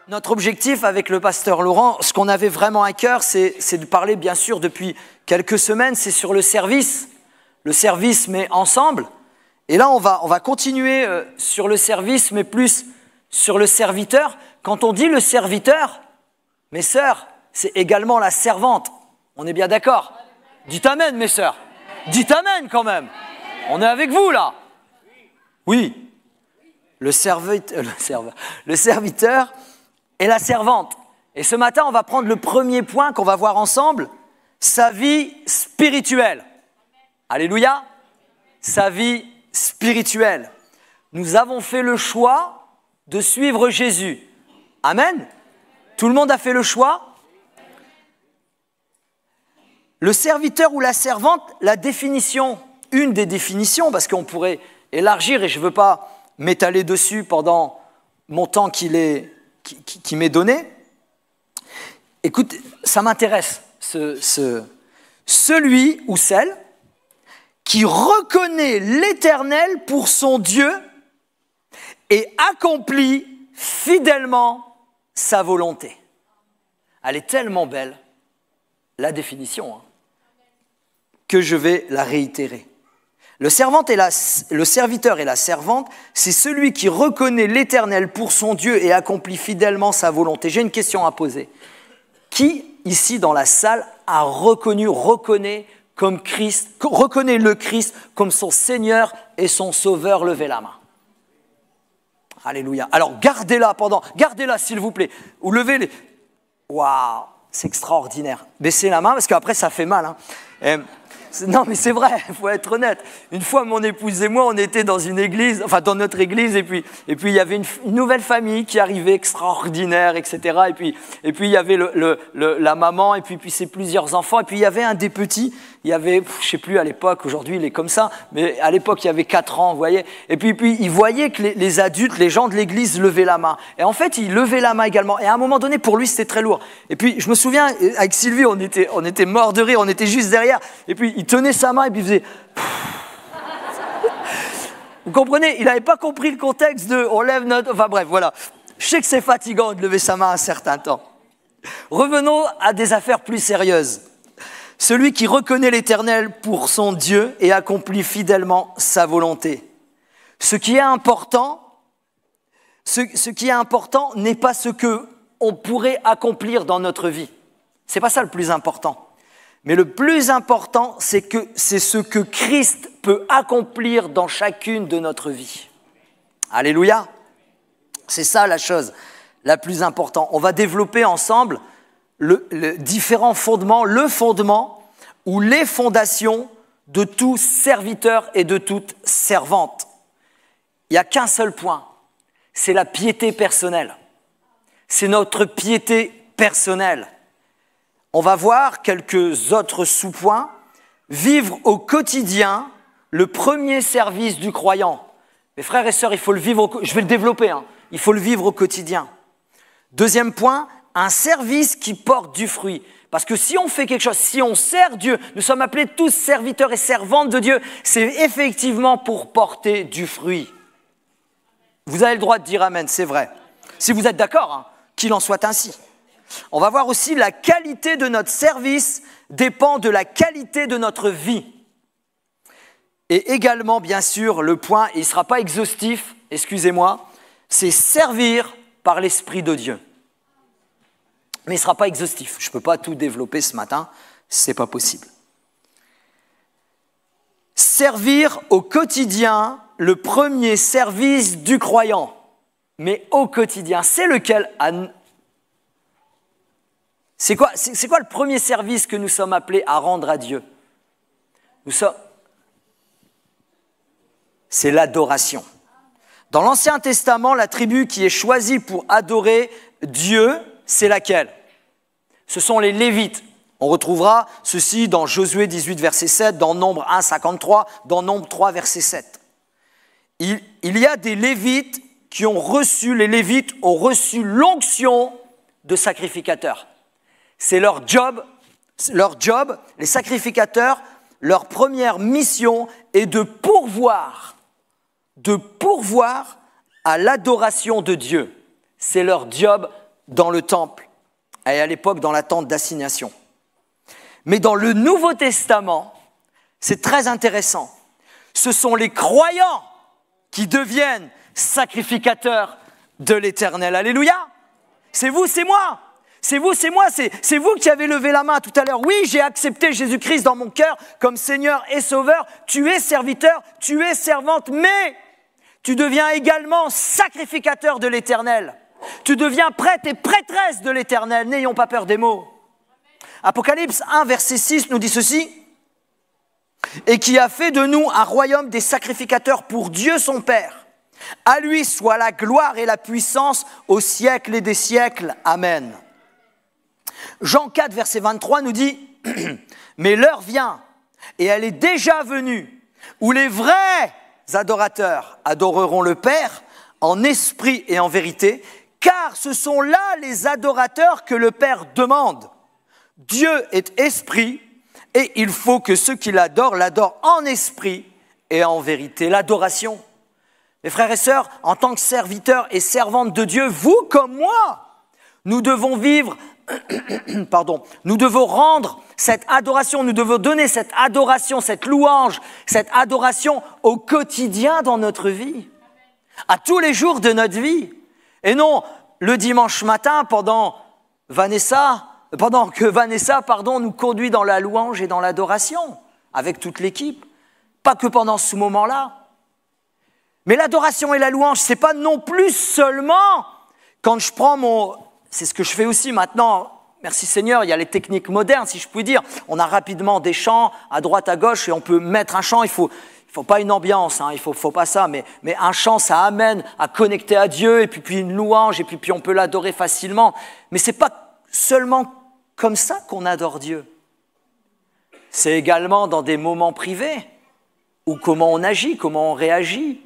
Notre objectif avec le pasteur Laurent, ce qu'on avait vraiment à cœur, c'est de parler, bien sûr, depuis quelques semaines, c'est sur le service mais ensemble. Et là, on va continuer sur le service, mais plus sur le serviteur. Quand on dit le serviteur, mes sœurs, c'est également la servante. On est bien d'accord? Dites amen, mes sœurs. Dites amen quand même. On est avec vous là. Oui. Le serviteur et la servante. Et ce matin, on va prendre le premier point qu'on va voir ensemble, sa vie spirituelle. Alléluia. Sa vie spirituelle. Nous avons fait le choix de suivre Jésus. Amen. Tout le monde a fait le choix? Le serviteur ou la servante, la définition, une des définitions, parce qu'on pourrait élargir et je ne veux pas m'étaler dessus pendant mon temps qui m'est donné. Écoute, ça m'intéresse, celui ou celle qui reconnaît l'Éternel pour son Dieu et accomplit fidèlement sa volonté. Elle est tellement belle, la définition, que je vais la réitérer. Le serviteur et la servante, c'est celui qui reconnaît l'Éternel pour son Dieu et accomplit fidèlement sa volonté. J'ai une question à poser. Qui, ici dans la salle, reconnaît le Christ comme son Seigneur et son Sauveur? Levez la main. Alléluia. Alors gardez-la s'il vous plaît. Ou levez-les. Waouh, c'est extraordinaire. Baissez la main parce qu'après ça fait mal. Non, mais c'est vrai, il faut être honnête. Une fois, mon épouse et moi, on était dans une église, enfin dans notre église, et puis il y avait une nouvelle famille qui arrivait, extraordinaire, etc. Et puis il y avait la maman, et puis c'est plusieurs enfants, et puis il y avait un des petits, il y avait, je ne sais plus à l'époque, aujourd'hui il est comme ça, mais à l'époque il y avait 4 ans, vous voyez. Et puis il voyait que les adultes, les gens de l'église levaient la main. Et en fait, il levait la main également. Et à un moment donné, pour lui, c'était très lourd. Et puis je me souviens, avec Sylvie, on était morts de rire, on était juste derrière. Et puis il tenait sa main et puis il faisait... Vous comprenez? Il n'avait pas compris le contexte de on lève notre... Enfin bref, voilà. Je sais que c'est fatigant de lever sa main un certain temps. Revenons à des affaires plus sérieuses. Celui qui reconnaît l'Éternel pour son Dieu et accomplit fidèlement sa volonté. Ce qui est important n'est pas ce qu'on pourrait accomplir dans notre vie. Ce n'est pas ça le plus important. Mais le plus important, c'est ce que Christ peut accomplir dans chacune de notre vie. Alléluia. C'est ça la chose la plus importante. On va développer ensemble le différents fondements, le fondement ou les fondations de tout serviteur et de toute servante. Il n'y a qu'un seul point, c'est la piété personnelle. C'est notre piété personnelle. On va voir quelques autres sous-points. Vivre au quotidien le premier service du croyant. Mes frères et sœurs, il faut le vivre, je vais le développer, il faut le vivre au quotidien. Deuxième point, un service qui porte du fruit. Parce que si on fait quelque chose, si on sert Dieu, nous sommes appelés tous serviteurs et servantes de Dieu, c'est effectivement pour porter du fruit. Vous avez le droit de dire amen, c'est vrai. Si vous êtes d'accord, qu'il en soit ainsi. On va voir aussi la qualité de notre service dépend de la qualité de notre vie. Et également, bien sûr, le point, il ne sera pas exhaustif, excusez-moi, c'est servir par l'Esprit de Dieu. Mais il ne sera pas exhaustif. Je ne peux pas tout développer ce matin, ce n'est pas possible. Servir au quotidien, le premier service du croyant. Mais au quotidien, c'est lequel, Anne? C'est quoi le premier service que nous sommes appelés à rendre à Dieu? C'est l'adoration. Dans l'Ancien Testament, la tribu qui est choisie pour adorer Dieu, c'est laquelle? Ce sont les Lévites. On retrouvera ceci dans Josué 18, verset 7, dans Nombre 1, 53, dans Nombre 3, verset 7. Il y a des Lévites les Lévites ont reçu l'onction de sacrificateurs. C'est leur job, les sacrificateurs, leur première mission est de pourvoir à l'adoration de Dieu. C'est leur job dans le temple et à l'époque dans la tente d'assignation. Mais dans le Nouveau Testament, c'est très intéressant. Ce sont les croyants qui deviennent sacrificateurs de l'Éternel. Alléluia! C'est vous, c'est moi. C'est vous, c'est moi. C'est vous qui avez levé la main tout à l'heure. Oui, j'ai accepté Jésus-Christ dans mon cœur comme Seigneur et Sauveur. Tu es serviteur, tu es servante, mais tu deviens également sacrificateur de l'Éternel. Tu deviens prêtre et prêtresse de l'Éternel. N'ayons pas peur des mots. Apocalypse 1, verset 6 nous dit ceci. Et qui a fait de nous un royaume des sacrificateurs pour Dieu son Père. À lui soit la gloire et la puissance au siècle et des siècles. Amen. Jean 4, verset 23 nous dit « Mais l'heure vient, et elle est déjà venue, où les vrais adorateurs adoreront le Père en esprit et en vérité, car ce sont là les adorateurs que le Père demande. Dieu est esprit, et il faut que ceux qui l'adorent en esprit et en vérité. » L'adoration. Mes frères et sœurs, en tant que serviteurs et servantes de Dieu, vous comme moi, nous devons vivre, nous devons rendre cette adoration, nous devons donner cette adoration, cette louange, cette adoration au quotidien dans notre vie, à tous les jours de notre vie. Et non le dimanche matin pendant que Vanessa nous conduit dans la louange et dans l'adoration, avec toute l'équipe. Pas que pendant ce moment-là. Mais l'adoration et la louange, c'est pas non plus seulement quand je prends c'est ce que je fais aussi maintenant, merci Seigneur, il y a les techniques modernes, si je puis dire. On a rapidement des chants à droite, à gauche, et on peut mettre un chant, il faut pas une ambiance, il faut pas ça, mais un chant, ça amène à connecter à Dieu, et puis une louange, et puis on peut l'adorer facilement. Mais c'est pas seulement comme ça qu'on adore Dieu. C'est également dans des moments privés, où comment on agit, comment on réagit,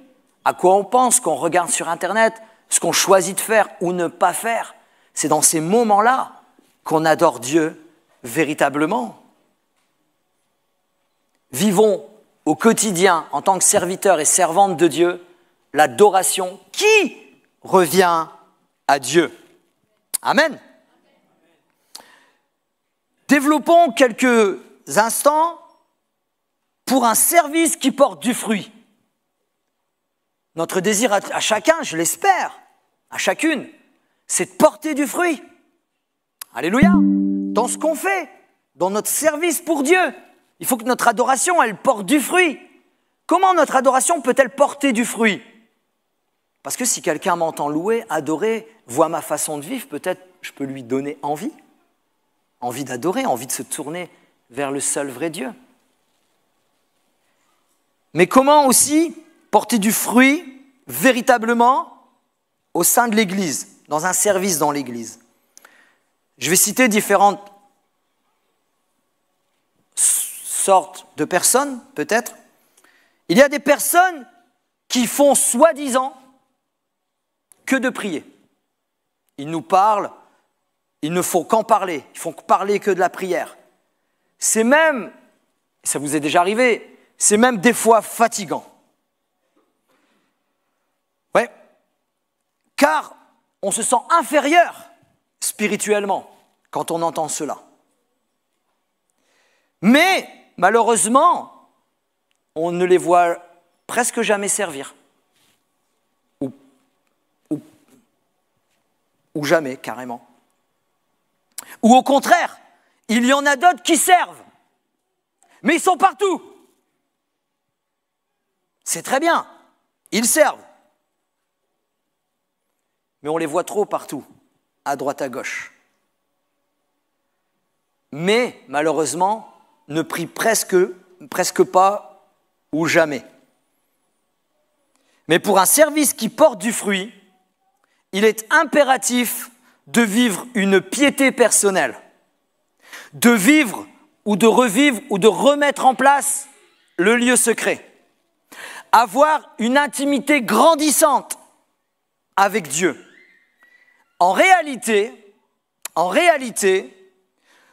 à quoi on pense, qu'on regarde sur Internet, ce qu'on choisit de faire ou ne pas faire. C'est dans ces moments-là qu'on adore Dieu véritablement. Vivons au quotidien, en tant que serviteurs et servantes de Dieu, l'adoration qui revient à Dieu. Amen. Développons quelques instants pour un service qui porte du fruit. Notre désir à chacun, je l'espère, à chacune, c'est de porter du fruit. Alléluia. Dans ce qu'on fait, dans notre service pour Dieu, il faut que notre adoration, elle porte du fruit. Comment notre adoration peut-elle porter du fruit? Parce que si quelqu'un m'entend louer, adorer, voit ma façon de vivre, peut-être je peux lui donner envie d'adorer, envie de se tourner vers le seul vrai Dieu. Mais comment aussi porter du fruit véritablement au sein de l'Église, dans un service dans l'Église? Je vais citer différentes sortes de personnes, peut-être. Il y a des personnes qui font soi-disant que de prier. Ils nous parlent, il ne faut qu'en parler, ils font parler que de la prière. C'est même, ça vous est déjà arrivé, c'est même des fois fatigant. Ouais, car on se sent inférieur spirituellement quand on entend cela. Mais malheureusement, on ne les voit presque jamais servir. Ou jamais, carrément. Ou au contraire, il y en a d'autres qui servent, mais ils sont partout. C'est très bien, ils servent. Mais on les voit trop partout, à droite, à gauche. Mais malheureusement, ne prient presque pas ou jamais. Mais pour un service qui porte du fruit, il est impératif de vivre une piété personnelle, de vivre ou de revivre ou de remettre en place le lieu secret, avoir une intimité grandissante avec Dieu. En réalité,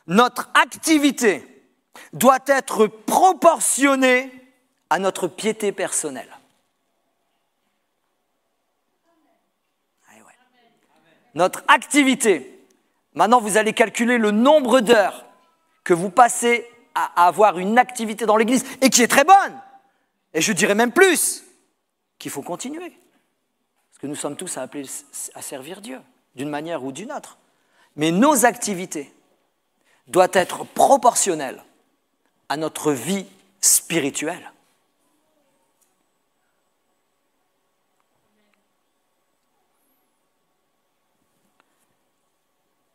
notre activité doit être proportionnée à notre piété personnelle. notre activité. Maintenant, vous allez calculer le nombre d'heures que vous passez à avoir une activité dans l'Église et qui est très bonne. Et je dirais même plus, qu'il faut continuer. Parce que nous sommes tous appelés à servir Dieu, d'une manière ou d'une autre. Mais nos activités doivent être proportionnelles à notre vie spirituelle.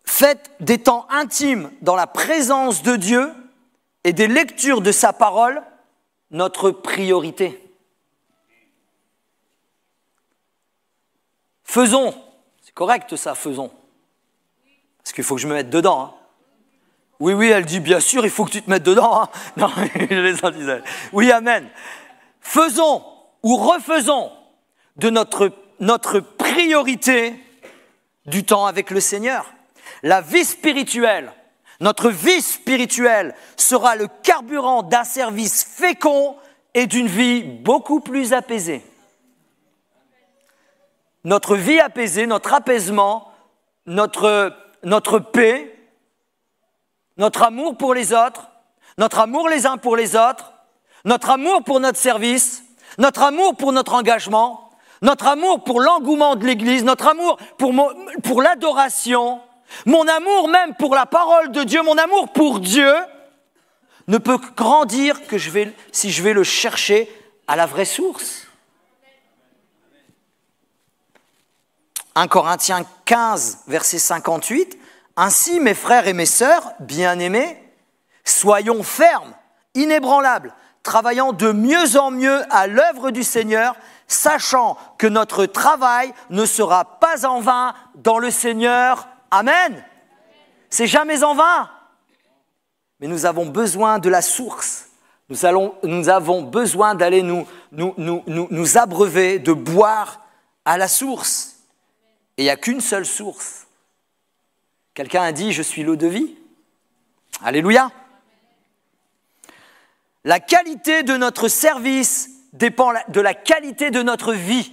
Faites des temps intimes dans la présence de Dieu et des lectures de sa parole notre priorité. Faisons, c'est correct ça, faisons. Parce qu'il faut que je me mette dedans. Hein. Oui, elle dit bien sûr, il faut que tu te mettes dedans. Hein. Non, je les en disais. Oui, amen. Faisons ou refaisons de notre priorité du temps avec le Seigneur. La vie spirituelle, notre vie spirituelle sera le carburant d'un service fécond et d'une vie beaucoup plus apaisée. Notre vie apaisée, notre apaisement, notre paix, notre amour pour les autres, notre amour les uns pour les autres, notre amour pour notre service, notre amour pour notre engagement, notre amour pour l'engouement de l'Église, notre amour pour l'adoration, mon amour même pour la parole de Dieu, mon amour pour Dieu, ne peut grandir que si je vais le chercher à la vraie source. 1 Corinthiens 15, verset 58. « Ainsi, mes frères et mes sœurs, bien-aimés, soyons fermes, inébranlables, travaillant de mieux en mieux à l'œuvre du Seigneur, sachant que notre travail ne sera pas en vain dans le Seigneur. » Amen. C'est jamais en vain. Mais nous avons besoin de la source. Nous avons besoin d'aller nous abreuver, de boire à la source. Et il n'y a qu'une seule source. Quelqu'un a dit « Je suis l'eau de vie ». Alléluia. La qualité de notre service dépend de la qualité de notre vie.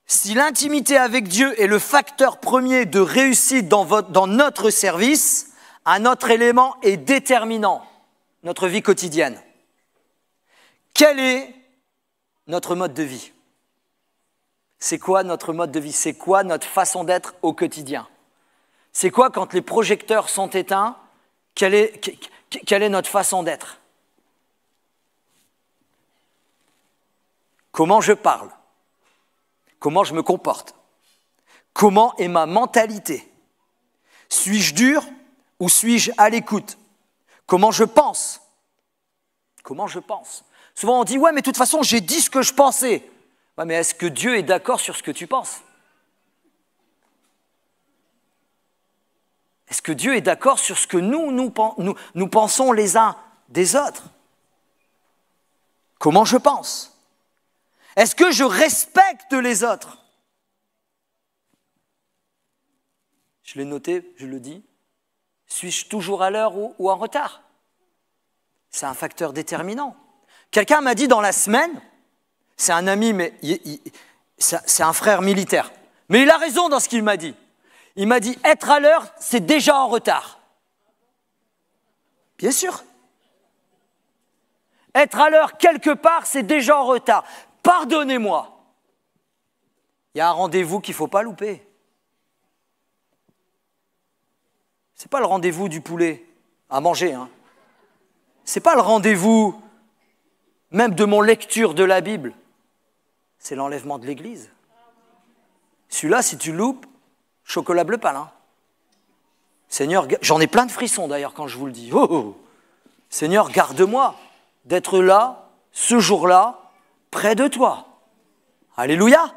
Si l'intimité avec Dieu est le facteur premier de réussite dans notre service, un autre élément est déterminant, notre vie quotidienne. Quel est notre mode de vie ? C'est quoi notre mode de vie ? C'est quoi notre façon d'être au quotidien ? C'est quoi quand les projecteurs sont éteints ? Quelle est notre façon d'être ? Comment je parle ? Comment je me comporte? Comment est ma mentalité? Suis-je dur ou suis-je à l'écoute? Comment je pense? Comment je pense? Souvent on dit « Ouais, mais de toute façon, j'ai dit ce que je pensais. » Ouais, mais est-ce que Dieu est d'accord sur ce que tu penses? Est-ce que Dieu est d'accord sur ce que nous pensons les uns des autres? Comment je pense? Est-ce que je respecte les autres? Je l'ai noté, je le dis. Suis-je toujours à l'heure ou en retard? C'est un facteur déterminant. Quelqu'un m'a dit dans la semaine, c'est un ami, mais c'est un frère militaire. Mais il a raison dans ce qu'il m'a dit. Il m'a dit, être à l'heure, c'est déjà en retard. Bien sûr. Être à l'heure quelque part, c'est déjà en retard. Pardonnez-moi. Il y a un rendez-vous qu'il ne faut pas louper. Ce n'est pas le rendez-vous du poulet à manger. Hein. Ce n'est pas le rendez-vous même de mon lecture de la Bible. C'est l'enlèvement de l'Église. Celui-là, si tu loupes, chocolat bleu pâle. Hein. Seigneur, j'en ai plein de frissons d'ailleurs quand je vous le dis. Oh, Seigneur, garde-moi d'être là, ce jour-là, près de toi. Alléluia.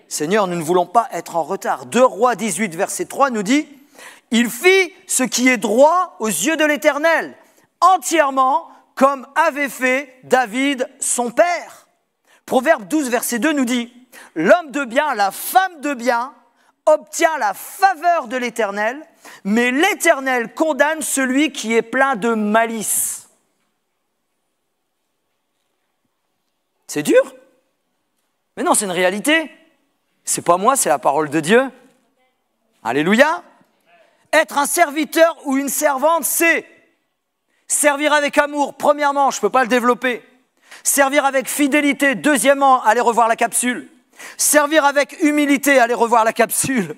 Seigneur, nous ne voulons pas être en retard. 2 Rois 18, verset 3 nous dit « Il fit ce qui est droit aux yeux de l'Éternel, entièrement comme avait fait David son père. » Proverbe 12, verset 2 nous dit « L'homme de bien, la femme de bien, obtient la faveur de l'Éternel, mais l'Éternel condamne celui qui est plein de malice. » C'est dur, mais non, c'est une réalité. C'est pas moi, c'est la parole de Dieu. Alléluia. Être un serviteur ou une servante, c'est servir avec amour, premièrement, je ne peux pas le développer. Servir avec fidélité, deuxièmement, allez revoir la capsule. Servir avec humilité, allez revoir la capsule.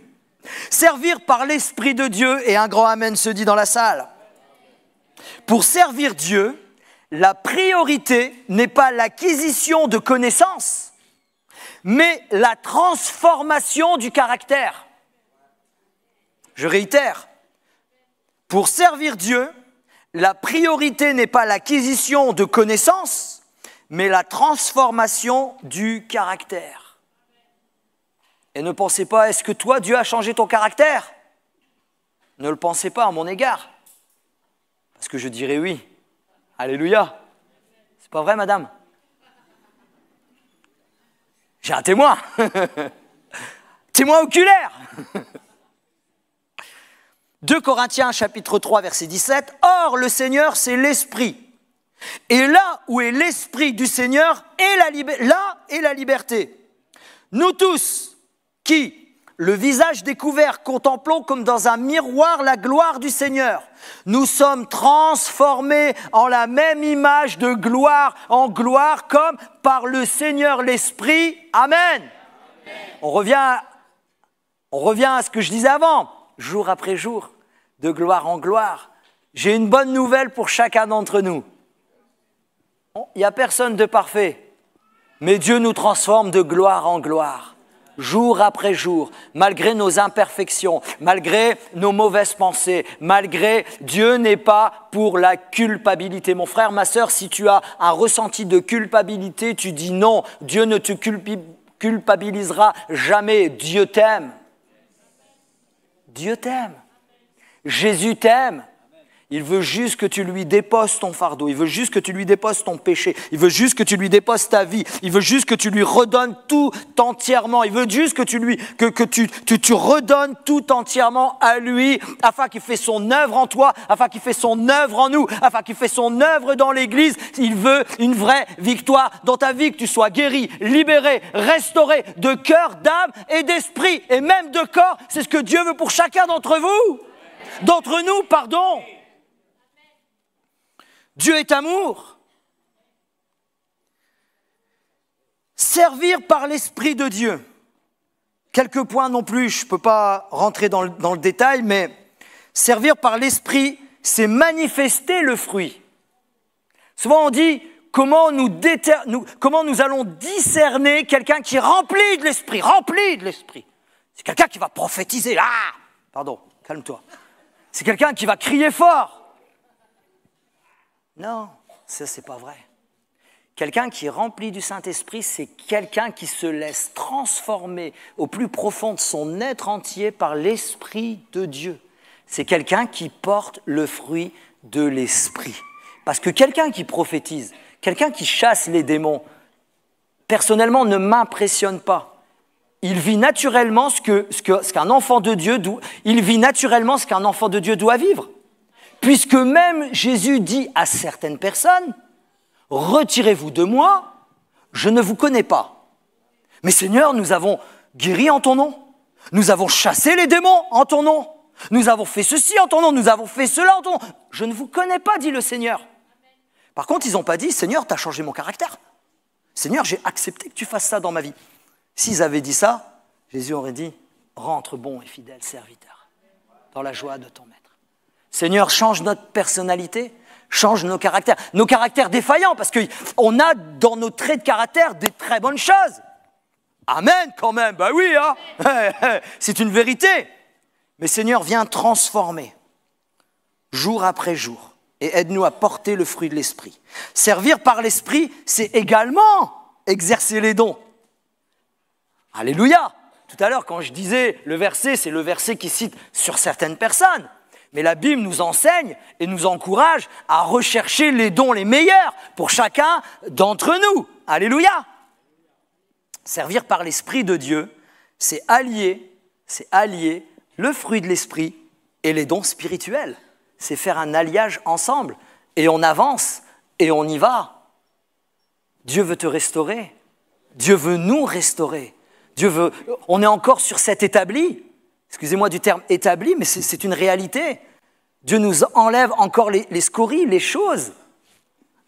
Servir par l'Esprit de Dieu, et un grand amen se dit dans la salle. Pour servir Dieu, la priorité n'est pas l'acquisition de connaissances, mais la transformation du caractère. Je réitère, pour servir Dieu, la priorité n'est pas l'acquisition de connaissances, mais la transformation du caractère. Et ne pensez pas, est-ce que toi, Dieu a changé ton caractère? Ne le pensez pas à mon égard, parce que je dirais oui. Alléluia. C'est pas vrai, madame? J'ai un témoin. Témoin oculaire. 2 Corinthiens chapitre 3 verset 17. Or le Seigneur c'est l'Esprit. Et là où est l'Esprit du Seigneur, là est la liberté. Nous tous qui, le visage découvert, contemplons comme dans un miroir la gloire du Seigneur, nous sommes transformés en la même image de gloire en gloire comme par le Seigneur l'Esprit. Amen. Amen. On revient à ce que je disais avant. Jour après jour, de gloire en gloire. J'ai une bonne nouvelle pour chacun d'entre nous. Il n'y a personne de parfait, mais Dieu nous transforme de gloire en gloire, jour après jour, malgré nos imperfections, malgré nos mauvaises pensées, malgré Dieu n'est pas pour la culpabilité. Mon frère, ma sœur, si tu as un ressenti de culpabilité, tu dis non, Dieu ne te culpabilisera jamais. Dieu t'aime. Dieu t'aime. Jésus t'aime. Il veut juste que tu lui déposes ton fardeau. Il veut juste que tu lui déposes ton péché. Il veut juste que tu lui déposes ta vie. Il veut juste que tu lui redonnes tout entièrement. Il veut juste que tu redonnes tout entièrement à lui, afin qu'il fasse son œuvre en toi, afin qu'il fasse son œuvre en nous, afin qu'il fasse son œuvre dans l'Église. Il veut une vraie victoire dans ta vie, que tu sois guéri, libéré, restauré de cœur, d'âme et d'esprit, et même de corps. C'est ce que Dieu veut pour chacun d'entre vous. D'entre nous, pardon. Dieu est amour. Servir par l'Esprit de Dieu. Quelques points non plus, je ne peux pas rentrer dans le détail, mais servir par l'Esprit, c'est manifester le fruit. Souvent on dit, comment nous allons discerner quelqu'un qui est rempli de l'Esprit, C'est quelqu'un qui va prophétiser. Ah, pardon, calme-toi. C'est quelqu'un qui va crier fort. Non, ça c'est pas vrai. Quelqu'un qui est rempli du Saint-Esprit, c'est quelqu'un qui se laisse transformer au plus profond de son être entier par l'Esprit de Dieu. C'est quelqu'un qui porte le fruit de l'Esprit. Parce que quelqu'un qui prophétise, quelqu'un qui chasse les démons, personnellement ne m'impressionne pas. Il vit naturellement ce qu'un enfant de Dieu doit vivre. Puisque même Jésus dit à certaines personnes, « Retirez-vous de moi, je ne vous connais pas. » Mais Seigneur, nous avons guéri en ton nom, nous avons chassé les démons en ton nom, nous avons fait ceci en ton nom, nous avons fait cela en ton nom. Je ne vous connais pas, dit le Seigneur. Par contre, ils n'ont pas dit, « Seigneur, tu as changé mon caractère. Seigneur, j'ai accepté que tu fasses ça dans ma vie. » S'ils avaient dit ça, Jésus aurait dit, « Rentre bon et fidèle serviteur, dans la joie de ton maître. » Seigneur, change notre personnalité, change nos caractères défaillants, parce qu'on a dans nos traits de caractère des très bonnes choses. Amen quand même, bah oui, hein. C'est une vérité. Mais Seigneur, viens transformer, jour après jour, et aide-nous à porter le fruit de l'Esprit. Servir par l'Esprit, c'est également exercer les dons. Alléluia. Tout à l'heure, quand je disais le verset, c'est le verset qui cite sur certaines personnes. Mais la Bible nous enseigne et nous encourage à rechercher les dons les meilleurs pour chacun d'entre nous. Alléluia. Servir par l'Esprit de Dieu, c'est allier le fruit de l'Esprit et les dons spirituels. C'est faire un alliage ensemble et on avance et on y va. Dieu veut te restaurer. Dieu veut nous restaurer. Dieu veut, on est encore sur cet établi. Excusez-moi du terme établi, mais c'est une réalité. Dieu nous enlève encore les scories, les choses.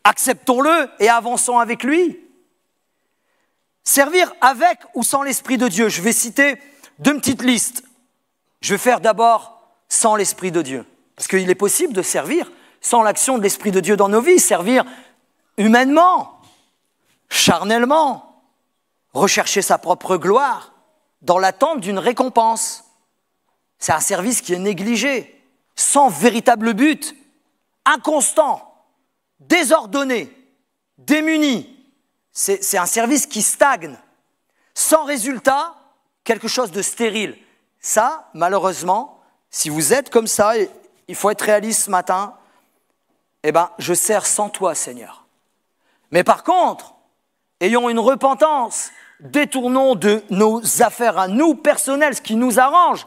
Acceptons-le et avançons avec lui. Servir avec ou sans l'Esprit de Dieu. Je vais citer 2 petites listes. Je vais faire d'abord sans l'Esprit de Dieu. Parce qu'il est possible de servir sans l'action de l'Esprit de Dieu dans nos vies. Servir humainement, charnellement, rechercher sa propre gloire dans l'attente d'une récompense. C'est un service qui est négligé, sans véritable but, inconstant, désordonné, démuni. C'est un service qui stagne, sans résultat, quelque chose de stérile. Ça, malheureusement, si vous êtes comme ça, il faut être réaliste ce matin, eh bien, je sers sans toi, Seigneur. Mais par contre, ayons une repentance, détournons de nos affaires à nous personnelles, ce qui nous arrange,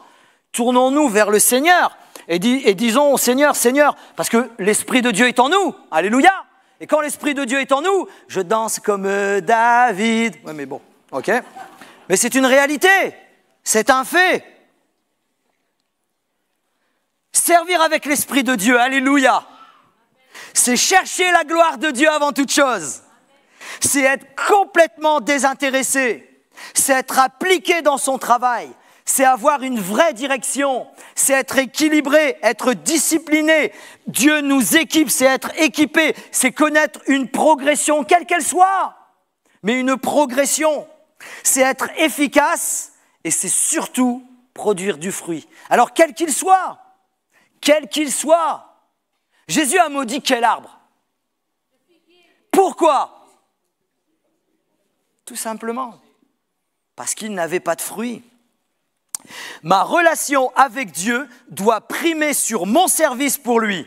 tournons-nous vers le Seigneur et disons au Seigneur, Seigneur, parce que l'Esprit de Dieu est en nous, alléluia. Et quand l'Esprit de Dieu est en nous, je danse comme David. Oui, mais bon, ok. Mais c'est une réalité, c'est un fait. Servir avec l'Esprit de Dieu, alléluia. C'est chercher la gloire de Dieu avant toute chose. C'est être complètement désintéressé. C'est être appliqué dans son travail. C'est avoir une vraie direction, c'est être équilibré, être discipliné. Dieu nous équipe, c'est être équipé, c'est connaître une progression, quelle qu'elle soit, mais une progression. C'est être efficace et c'est surtout produire du fruit. Alors quel qu'il soit, Jésus a maudit quel arbre? Pourquoi? Tout simplement, parce qu'il n'avait pas de fruit. Ma relation avec Dieu doit primer sur mon service pour lui.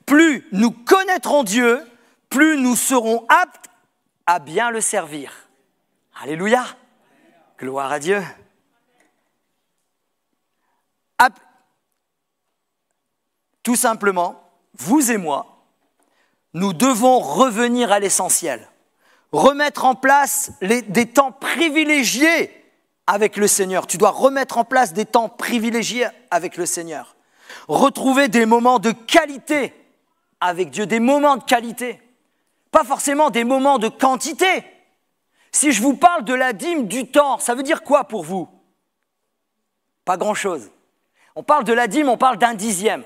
Plus nous connaîtrons Dieu, plus nous serons aptes à bien le servir. Alléluia! Gloire à Dieu! Tout simplement, vous et moi, nous devons revenir à l'essentiel. Remettre en place des temps privilégiés avec le Seigneur. Tu dois remettre en place des temps privilégiés avec le Seigneur. Retrouver des moments de qualité avec Dieu, des moments de qualité. Pas forcément des moments de quantité. Si je vous parle de la dîme du temps, ça veut dire quoi pour vous? Pas grand-chose. On parle de la dîme, on parle d'un dixième.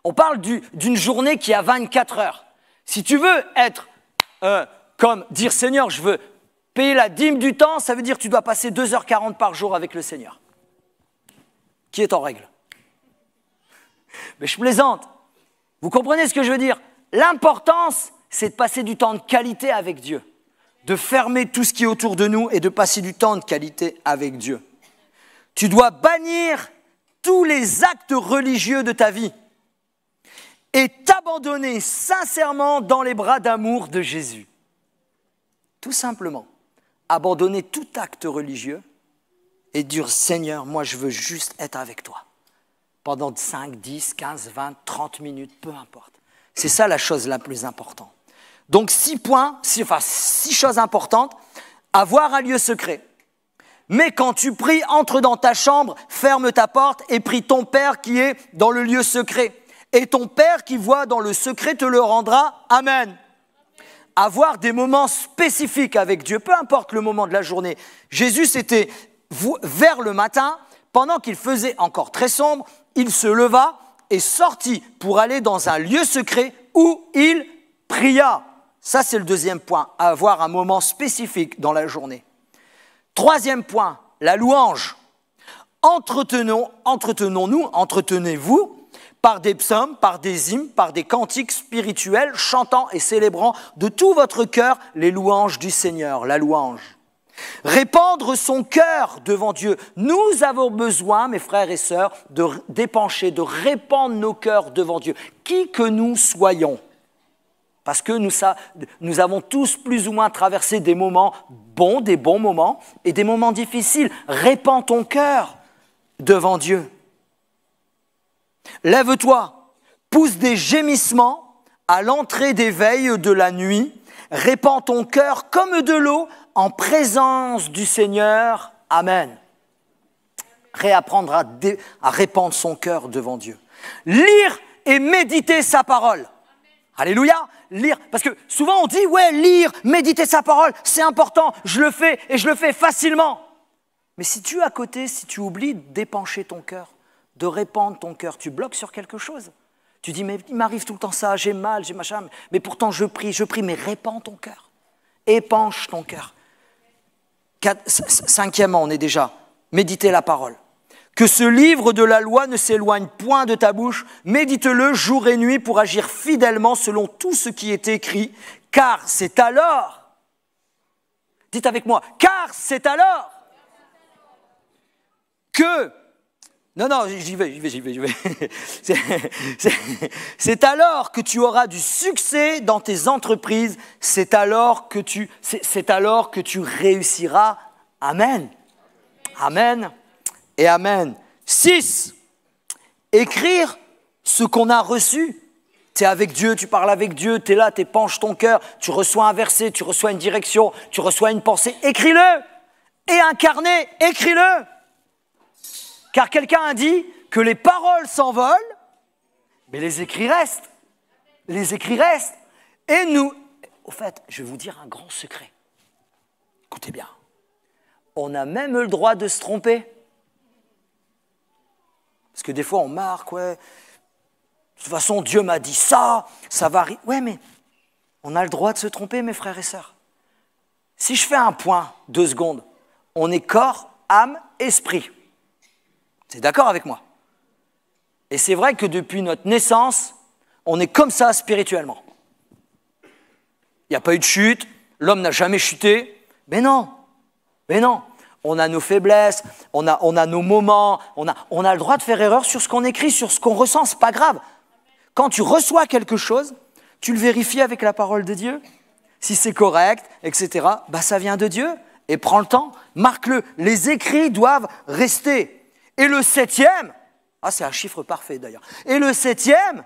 On parle d'une journée qui a 24 heures. Si tu veux être comme dire Seigneur, je veux payer la dîme du temps, ça veut dire que tu dois passer 2h40 par jour avec le Seigneur. Qui est en règle? Mais je plaisante. Vous comprenez ce que je veux dire? L'importance, c'est de passer du temps de qualité avec Dieu. De fermer tout ce qui est autour de nous et de passer du temps de qualité avec Dieu. Tu dois bannir tous les actes religieux de ta vie et t'abandonner sincèrement dans les bras d'amour de Jésus. Tout simplement. Abandonner tout acte religieux et dire « Seigneur, moi je veux juste être avec toi » pendant 5, 10, 15, 20, 30 minutes, peu importe. C'est ça la chose la plus importante. Donc 6 choses importantes. Avoir un lieu secret. Mais quand tu pries, entre dans ta chambre, ferme ta porte et prie ton Père qui est dans le lieu secret. Et ton Père qui voit dans le secret te le rendra. Amen. Avoir des moments spécifiques avec Dieu, peu importe le moment de la journée. Jésus, c'était vers le matin, pendant qu'il faisait encore très sombre, il se leva et sortit pour aller dans un lieu secret où il pria. Ça, c'est le deuxième point, avoir un moment spécifique dans la journée. Troisième point, la louange. Entretenez-vous par des psaumes, par des hymnes, par des cantiques spirituels, chantant et célébrant de tout votre cœur les louanges du Seigneur, la louange. Répandre son cœur devant Dieu. Nous avons besoin, mes frères et sœurs, d'épancher, de répandre nos cœurs devant Dieu, qui que nous soyons. Parce que nous avons tous plus ou moins traversé des moments bons, des bons moments, et des moments difficiles. Répands ton cœur devant Dieu. Lève-toi, pousse des gémissements à l'entrée des veilles de la nuit, répands ton cœur comme de l'eau en présence du Seigneur. Amen. Réapprendre à répandre son cœur devant Dieu. Lire et méditer sa parole. Alléluia. Lire, parce que souvent on dit, ouais, lire, méditer sa parole, c'est important, je le fais et je le fais facilement. Mais si tu, à côté, si tu oublies d'épancher ton cœur, de répandre ton cœur, tu bloques sur quelque chose. Tu dis, mais il m'arrive tout le temps ça, j'ai mal, j'ai machin, mais pourtant je prie, mais répands ton cœur. Épanche ton cœur. Cinquièmement, on est déjà, méditer la parole. Que ce livre de la loi ne s'éloigne point de ta bouche, médite-le jour et nuit pour agir fidèlement selon tout ce qui est écrit, car c'est alors, dites avec moi, car c'est alors que, non, j'y vais. C'est alors que tu auras du succès dans tes entreprises, c'est alors que tu réussiras. Amen. Amen. Et amen. 6. Écrire ce qu'on a reçu. Tu es avec Dieu, tu parles avec Dieu, tu es là, tu épanches ton cœur, tu reçois un verset, tu reçois une direction, tu reçois une pensée. Écris-le. Et incarné, écris-le. Car quelqu'un a dit que les paroles s'envolent, mais les écrits restent. Les écrits restent. Et nous, au fait, je vais vous dire un grand secret. Écoutez bien. On a même le droit de se tromper. Parce que des fois, on marque, ouais, de toute façon, Dieu m'a dit ça, ça va arriver. Ouais, mais on a le droit de se tromper, mes frères et sœurs. Si je fais un point, 2 secondes, on est corps, âme, esprit. C'est d'accord avec moi? Et c'est vrai que depuis notre naissance, on est comme ça spirituellement. Il n'y a pas eu de chute, l'homme n'a jamais chuté. Mais non. On a nos faiblesses, on a nos moments, on a le droit de faire erreur sur ce qu'on écrit, sur ce qu'on ressent, c'est pas grave. Quand tu reçois quelque chose, tu le vérifies avec la parole de Dieu. Si c'est correct, etc., bah ça vient de Dieu. Et prends le temps, marque-le. Les écrits doivent rester. Et le 7e, c'est un chiffre parfait d'ailleurs. Et le 7e,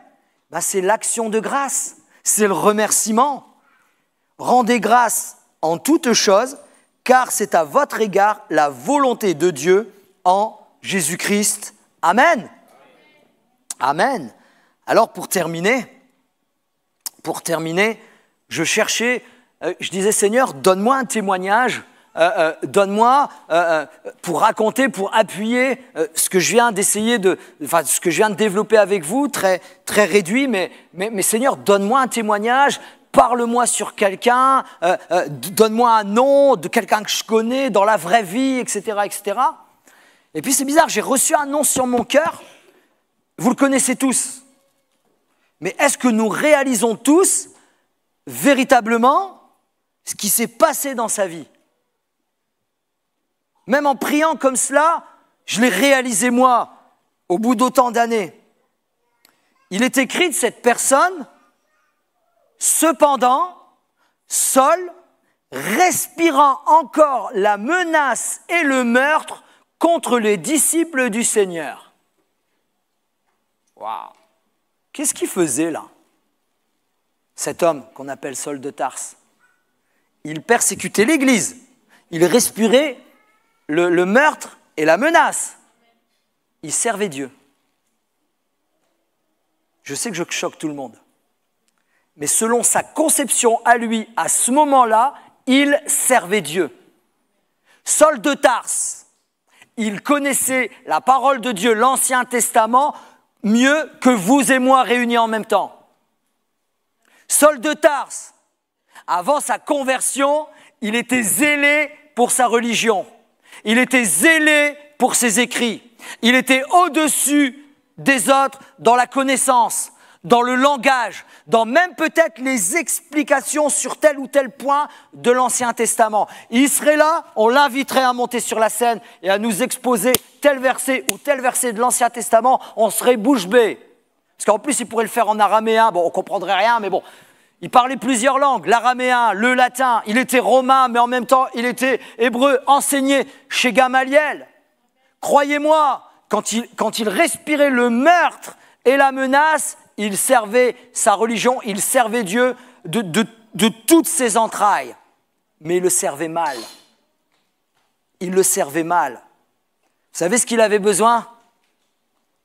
bah c'est l'action de grâce, c'est le remerciement. Rendez grâce en toutes choses, car c'est à votre égard la volonté de Dieu en Jésus-Christ. Amen. Amen. Alors pour terminer, je cherchais, je disais Seigneur, donne-moi un témoignage, donne-moi pour raconter, pour appuyer ce que je viens d'essayer ce que je viens de développer avec vous, très, très réduit, mais Seigneur, donne-moi un témoignage. Parle-moi sur quelqu'un, donne-moi un nom de quelqu'un que je connais dans la vraie vie, etc., etc. Et puis c'est bizarre, j'ai reçu un nom sur mon cœur, vous le connaissez tous. Mais est-ce que nous réalisons tous véritablement ce qui s'est passé dans sa vie? Même en priant comme cela, je l'ai réalisé moi, au bout d'autant d'années. Il est écrit de cette personne, cependant, Saul, respirant encore la menace et le meurtre contre les disciples du Seigneur. Waouh! Qu'est-ce qu'il faisait là? Cet homme qu'on appelle Saul de Tarse. Il persécutait l'Église. Il respirait le meurtre et la menace. Il servait Dieu. Je sais que je choque tout le monde. Mais selon sa conception à lui, à ce moment-là, il servait Dieu. Saul de Tarse, il connaissait la parole de Dieu, l'Ancien Testament, mieux que vous et moi réunis en même temps. Saul de Tarse, avant sa conversion, il était zélé pour sa religion. Il était zélé pour ses écrits. Il était au-dessus des autres dans la connaissance, dans le langage, dans même peut-être les explications sur tel ou tel point de l'Ancien Testament. Il serait là, on l'inviterait à monter sur la scène et à nous exposer tel verset ou tel verset de l'Ancien Testament, on serait bouche bée. Parce qu'en plus, il pourrait le faire en araméen, bon, on ne comprendrait rien, mais bon. Il parlait plusieurs langues, l'araméen, le latin, il était romain, mais en même temps, il était hébreu, enseigné chez Gamaliel. Croyez-moi, quand il respirait le meurtre et la menace, il servait sa religion, il servait Dieu de toutes ses entrailles, mais il le servait mal. il le servait mal. Vous savez ce qu'il avait besoin?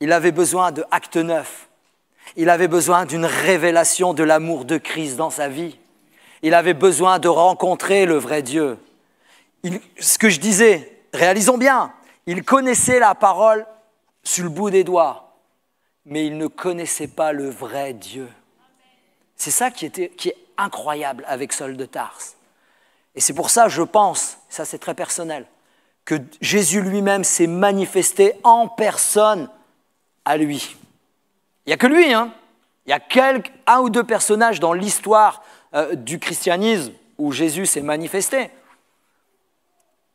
Il avait besoin de acte 9. Il avait besoin d'une révélation de l'amour de Christ dans sa vie. Il avait besoin de rencontrer le vrai Dieu. Ce que je disais, réalisons bien, il connaissait la parole sur le bout des doigts, mais il ne connaissait pas le vrai Dieu. C'est ça qui est incroyable avec Saul de Tarse. Et c'est pour ça, je pense, ça c'est très personnel, que Jésus lui-même s'est manifesté en personne à lui. Il n'y a que lui, hein. Il y a un ou deux personnages dans l'histoire du christianisme où Jésus s'est manifesté.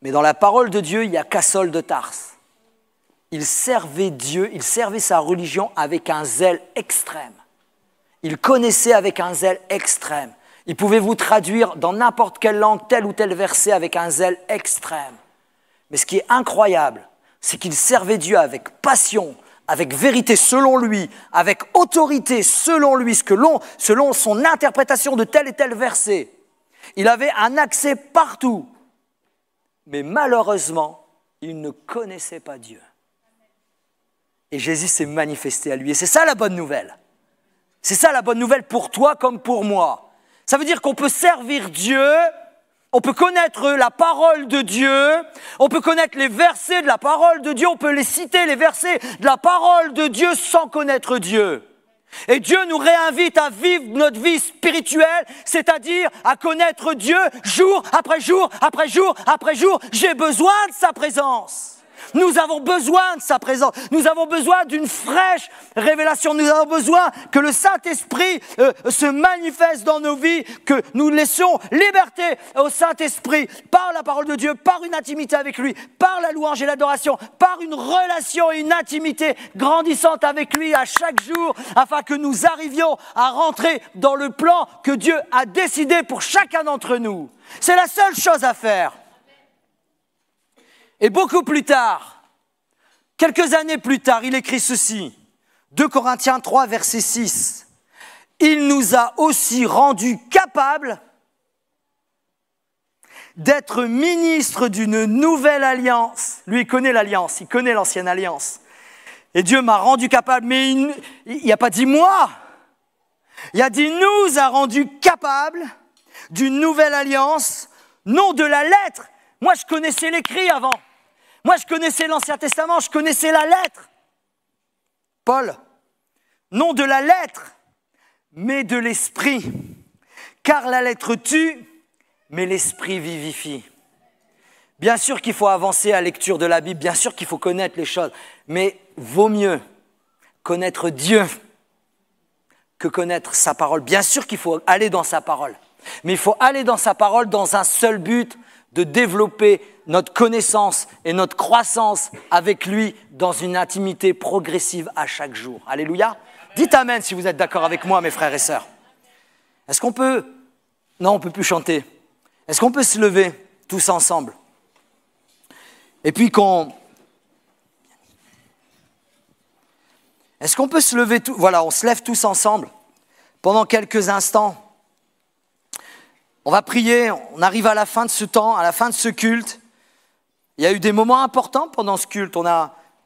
Mais dans la parole de Dieu, il n'y a qu'à Saul de Tarse. Il servait Dieu, il servait sa religion avec un zèle extrême. Il connaissait avec un zèle extrême. Il pouvait vous traduire dans n'importe quelle langue tel ou tel verset avec un zèle extrême. Mais ce qui est incroyable, c'est qu'il servait Dieu avec passion, avec vérité selon lui, avec autorité selon lui, selon son interprétation de tel et tel verset. Il avait un accès partout. Mais malheureusement, il ne connaissait pas Dieu. Et Jésus s'est manifesté à lui. Et c'est ça la bonne nouvelle. C'est ça la bonne nouvelle pour toi comme pour moi. Ça veut dire qu'on peut servir Dieu, on peut connaître la parole de Dieu, on peut connaître les versets de la parole de Dieu, on peut les citer, les versets de la parole de Dieu sans connaître Dieu. Et Dieu nous réinvite à vivre notre vie spirituelle, c'est-à-dire à connaître Dieu jour après jour, après jour, après jour. J'ai besoin de sa présence. Nous avons besoin de sa présence. Nous avons besoin d'une fraîche révélation. Nous avons besoin que le Saint-Esprit se manifeste dans nos vies, que nous laissions liberté au Saint-Esprit par la parole de Dieu, par une intimité avec lui, par la louange et l'adoration, par une relation et une intimité grandissante avec lui à chaque jour, afin que nous arrivions à rentrer dans le plan que Dieu a décidé pour chacun d'entre nous. C'est la seule chose à faire. Et beaucoup plus tard, quelques années plus tard, il écrit ceci, 2 Corinthiens 3, verset 6. Il nous a aussi rendus capables d'être ministres d'une nouvelle alliance. Lui, il connaît l'alliance, il connaît l'ancienne alliance. Et Dieu m'a rendu capable, mais il n'a pas dit moi. Il a dit nous a rendus capables d'une nouvelle alliance, non de la lettre. Moi, je connaissais l'écrit avant. Moi, je connaissais l'Ancien Testament, je connaissais la lettre. Paul, non de la lettre, mais de l'esprit. Car la lettre tue, mais l'esprit vivifie. Bien sûr qu'il faut avancer à la lecture de la Bible, bien sûr qu'il faut connaître les choses, mais vaut mieux connaître Dieu que connaître sa parole. Bien sûr qu'il faut aller dans sa parole, mais il faut aller dans sa parole dans un seul but, de développer notre connaissance et notre croissance avec lui dans une intimité progressive à chaque jour. Alléluia. Dites amen si vous êtes d'accord avec moi, mes frères et sœurs. Est-ce qu'on peut... Non, on ne peut plus chanter. Est-ce qu'on peut se lever tous ensemble? Et puis Est-ce qu'on peut se lever tous... Voilà, on se lève tous ensemble pendant quelques instants. On va prier, on arrive à la fin de ce temps, à la fin de ce culte. Il y a eu des moments importants pendant ce culte. Vous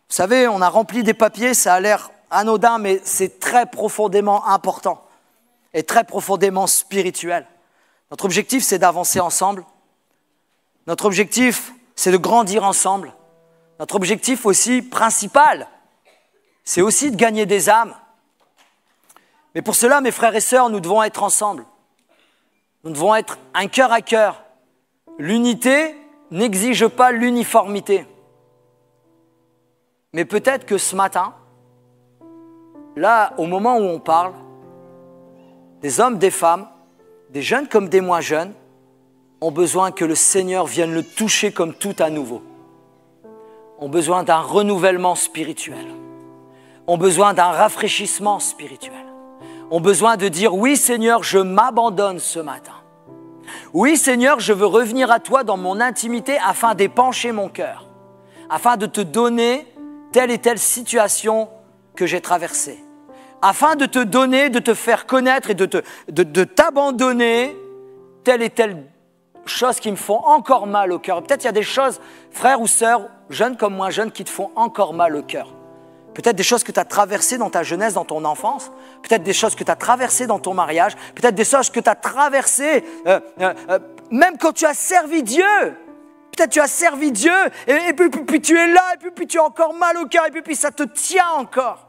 savez, on a rempli des papiers, ça a l'air anodin, mais c'est très profondément important et très profondément spirituel. Notre objectif, c'est d'avancer ensemble. Notre objectif, c'est de grandir ensemble. Notre objectif aussi principal, c'est aussi de gagner des âmes. Mais pour cela, mes frères et sœurs, nous devons être ensemble. Nous devons être un cœur à cœur. L'unité n'exige pas l'uniformité. Mais peut-être que ce matin, là, au moment où on parle, des hommes, des femmes, des jeunes comme des moins jeunes, ont besoin que le Seigneur vienne le toucher comme tout à nouveau. Ont besoin d'un renouvellement spirituel. Ont besoin d'un rafraîchissement spirituel. Ont besoin de dire « Oui Seigneur, je m'abandonne ce matin. Oui Seigneur, je veux revenir à toi dans mon intimité afin d'épancher mon cœur, afin de te donner telle et telle situation que j'ai traversée, afin de te donner, de te faire connaître et de t'abandonner telle et telle choses qui me font encore mal au cœur. Peut-être il y a des choses, frères ou sœurs, jeunes comme moi, jeunes, qui te font encore mal au cœur. Peut-être des choses que tu as traversées dans ta jeunesse, dans ton enfance. Peut-être des choses que tu as traversées dans ton mariage. Peut-être des choses que tu as traversées même quand tu as servi Dieu. Peut-être tu as servi Dieu et puis tu es là et puis tu as encore mal au cœur et puis ça te tient encore.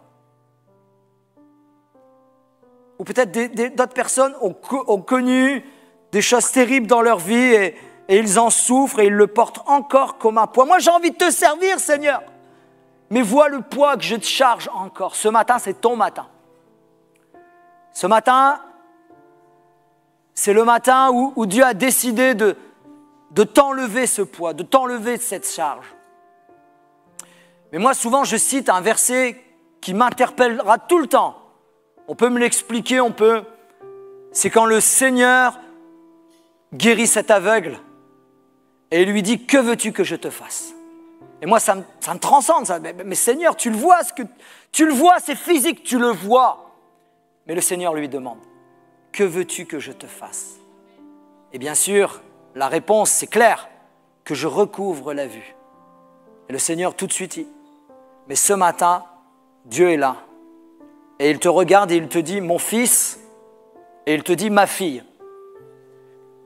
Ou peut-être d'autres personnes ont connu des choses terribles dans leur vie et ils en souffrent et ils le portent encore comme un poids. Moi, j'ai envie de te servir, Seigneur. Mais vois le poids que je te charge encore. Ce matin, c'est ton matin. Ce matin, c'est le matin où Dieu a décidé de t'enlever ce poids, de t'enlever cette charge. Mais moi, souvent, je cite un verset qui m'interpellera tout le temps. On peut me l'expliquer, c'est quand le Seigneur guérit cet aveugle et lui dit « Que veux-tu que je te fasse ?» Et moi, ça me transcende. Ça. Mais Seigneur, tu le vois, c'est physique, tu le vois. Mais le Seigneur lui demande « Que veux-tu que je te fasse ?» Et bien sûr, la réponse, c'est clair, que je recouvre la vue. Et le Seigneur, tout de suite, dit « Mais ce matin, Dieu est là. » Et il te regarde et il te dit « Mon fils » et il te dit « Ma fille,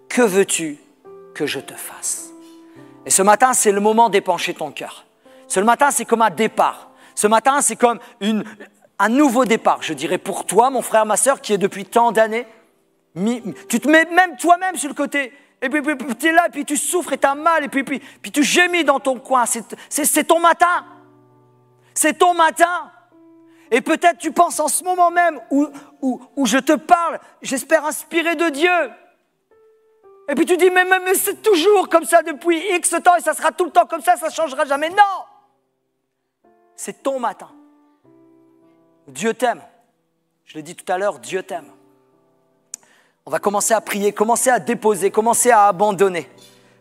que veux-tu que je te fasse ?» Et ce matin, c'est le moment d'épancher ton cœur. Ce matin, c'est comme un départ. Ce matin, c'est comme un nouveau départ, je dirais, pour toi, mon frère, ma sœur, qui est depuis tant d'années. Tu te mets même toi-même sur le côté. Et puis tu es là, et puis tu souffres et tu as mal, et puis tu gémis dans ton coin. C'est ton matin. C'est ton matin. Et peut-être tu penses en ce moment même où je te parle, j'espère inspiré de Dieu. Et puis tu dis, mais c'est toujours comme ça depuis X temps et ça sera tout le temps comme ça ne changera jamais. Non! C'est ton matin. Dieu t'aime. Je l'ai dit tout à l'heure, Dieu t'aime. On va commencer à prier, commencer à déposer, commencer à abandonner.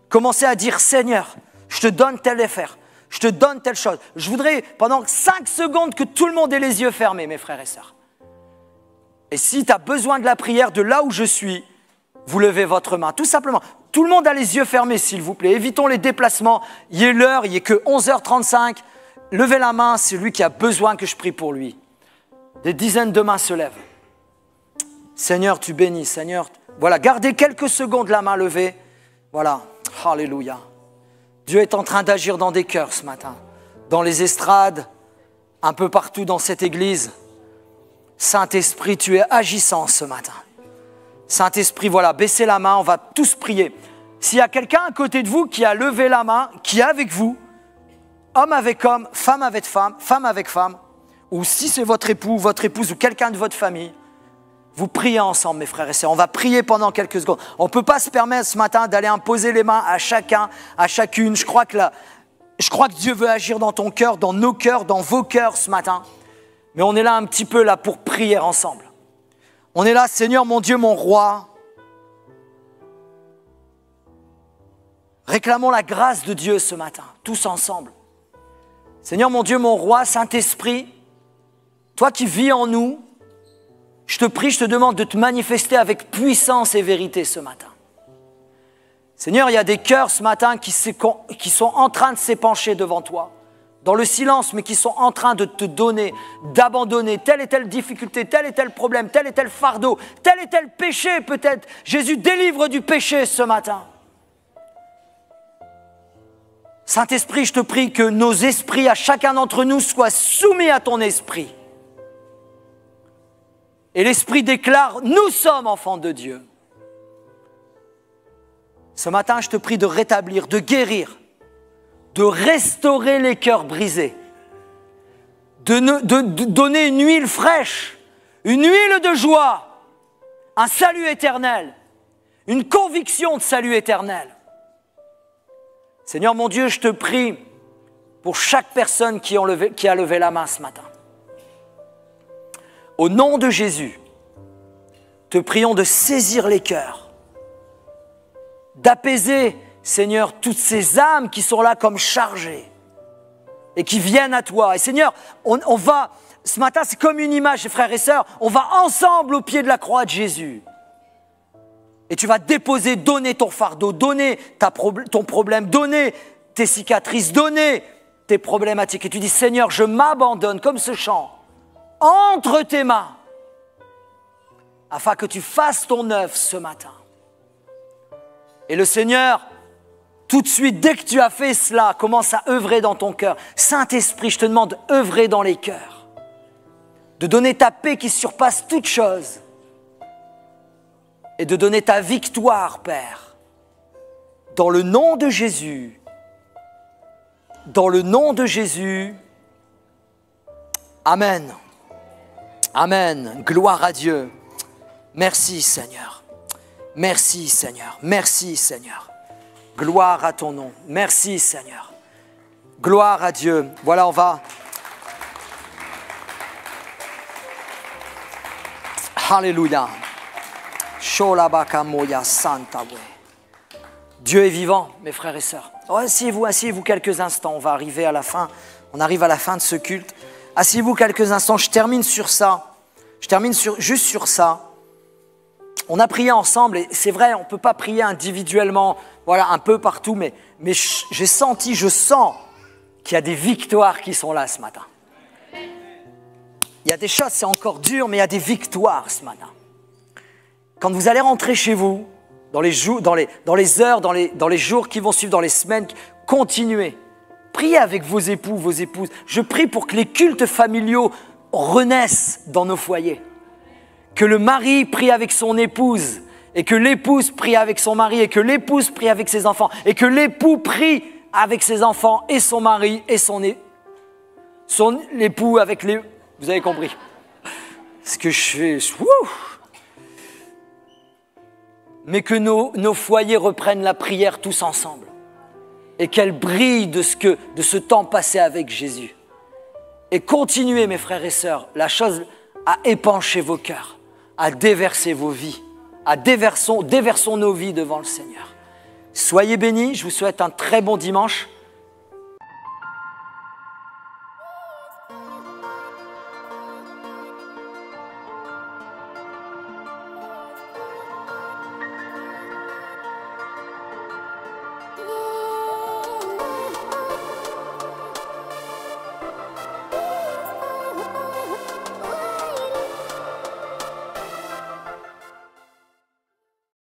Commencer à dire, Seigneur, je te donne telle affaire, je te donne telle chose. Je voudrais pendant 5 secondes que tout le monde ait les yeux fermés, mes frères et sœurs. Et si tu as besoin de la prière de là où je suis, vous levez votre main, tout simplement. Tout le monde a les yeux fermés, s'il vous plaît. Évitons les déplacements. Il est l'heure, il n'est que 11h35. Levez la main, c'est lui qui a besoin que je prie pour lui. Des dizaines de mains se lèvent. Seigneur, tu bénis. Seigneur, voilà, gardez quelques secondes la main levée. Voilà, alléluia. Dieu est en train d'agir dans des cœurs ce matin. Dans les estrades, un peu partout dans cette église. Saint-Esprit, tu es agissant ce matin. Saint-Esprit, voilà, baissez la main, on va tous prier. S'il y a quelqu'un à côté de vous qui a levé la main, qui est avec vous, homme avec homme, femme avec femme, ou si c'est votre époux, votre épouse ou quelqu'un de votre famille, vous priez ensemble, mes frères et sœurs. On va prier pendant quelques secondes. On ne peut pas se permettre ce matin d'aller imposer les mains à chacun, à chacune. Je crois que Dieu veut agir dans ton cœur, dans nos cœurs, dans vos cœurs ce matin. Mais on est là un petit peu là pour prier ensemble. On est là, Seigneur, mon Dieu, mon roi. Réclamons la grâce de Dieu ce matin, tous ensemble. Seigneur, mon Dieu, mon roi, Saint-Esprit, toi qui vis en nous, je te prie, je te demande de te manifester avec puissance et vérité ce matin. Seigneur, il y a des cœurs ce matin qui sont en train de s'épancher devant toi, dans le silence, mais qui sont en train de te donner, d'abandonner telle et telle difficulté, tel et tel problème, tel et tel fardeau, tel et tel péché peut-être. Jésus, délivre du péché ce matin. Saint-Esprit, je te prie que nos esprits, à chacun d'entre nous, soient soumis à ton esprit. Et l'Esprit déclare, nous sommes enfants de Dieu. Ce matin, je te prie de rétablir, de guérir, de restaurer les cœurs brisés, de donner une huile fraîche, une huile de joie, un salut éternel, une conviction de salut éternel. Seigneur mon Dieu, je te prie pour chaque personne qui a levé la main ce matin. Au nom de Jésus, te prions de saisir les cœurs, d'apaiser, Seigneur, toutes ces âmes qui sont là comme chargées et qui viennent à toi. Et Seigneur, on va, ce matin, c'est comme une image, frères et sœurs, on va ensemble au pied de la croix de Jésus. Et tu vas déposer, donner ton fardeau, donner ton problème, donner tes cicatrices, donner tes problématiques. Et tu dis, Seigneur, je m'abandonne comme ce chant entre tes mains afin que tu fasses ton œuvre ce matin. Et le Seigneur, tout de suite, dès que tu as fait cela, commence à œuvrer dans ton cœur. Saint-Esprit, je te demande d'œuvrer dans les cœurs, de donner ta paix qui surpasse toute chose et de donner ta victoire, Père, dans le nom de Jésus. Dans le nom de Jésus. Amen. Amen. Gloire à Dieu. Merci Seigneur. Merci Seigneur. Merci Seigneur. Gloire à ton nom. Merci Seigneur. Gloire à Dieu. Voilà, on va... Alléluia. Dieu est vivant, mes frères et sœurs. Asseyez-vous quelques instants. On va arriver à la fin. On arrive à la fin de ce culte. Asseyez-vous quelques instants. Je termine sur ça. Juste sur ça. On a prié ensemble et c'est vrai, on ne peut pas prier individuellement, voilà, un peu partout, mais je sens qu'il y a des victoires qui sont là ce matin. Il y a des choses, c'est encore dur, mais il y a des victoires ce matin. Quand vous allez rentrer chez vous, dans les heures, dans les jours qui vont suivre, dans les semaines, continuez. Priez avec vos époux, vos épouses. Je prie pour que les cultes familiaux renaissent dans nos foyers. Que le mari prie avec son épouse, et que l'épouse prie avec son mari, et que l'épouse prie avec ses enfants, et que l'époux prie avec ses enfants, et son mari, et son époux avec les... Vous avez compris. Ce que je fais... Mais que nos foyers reprennent la prière tous ensemble, et qu'elle brille de ce temps passé avec Jésus. Et continuez, mes frères et sœurs, la chose à épancher vos cœurs, à déverser vos vies, déversons nos vies devant le Seigneur. Soyez bénis, je vous souhaite un très bon dimanche.